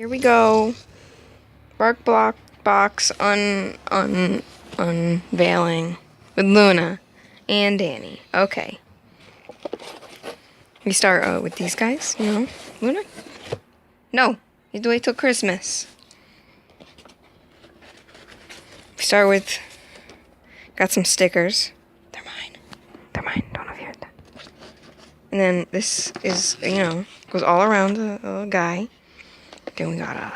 Here we go. Barkbox unveiling with Luna and Dani. Okay. We start with these guys, Luna? No, you have to wait till Christmas. We start with, got some stickers. They're mine. Don't know if you heard that. And then this is, goes all around the guy. Then we got,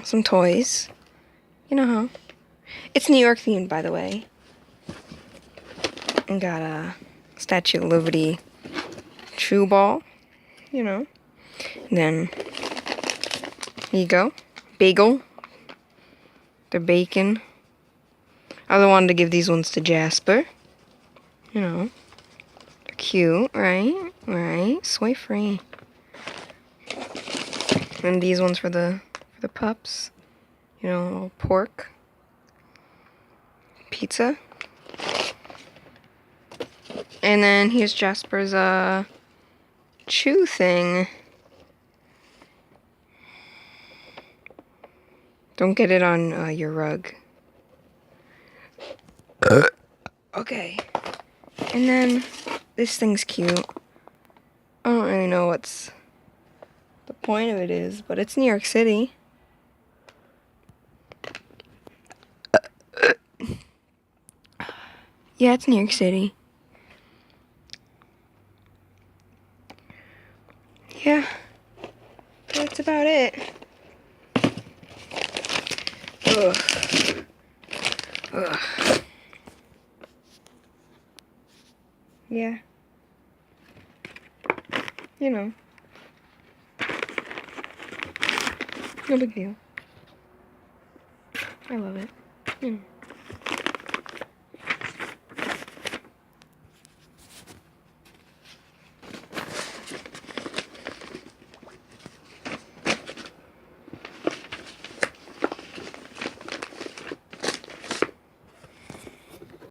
some toys. You know how. It's New York themed, by the way. And got a Statue of Liberty chew ball. And then, here you go. Bagel. They're bacon. I wanted to give these ones to Jasper. They're cute, right? Right? Soy free. And these ones for the pups. Little pork. Pizza. And then here's Jasper's chew thing. Don't get it on your rug. Okay. And then this thing's cute. I don't really know what's the point of it is, but it's New York City. Yeah, it's New York City. Yeah, that's about it. Ugh. Yeah. No big deal. I love it.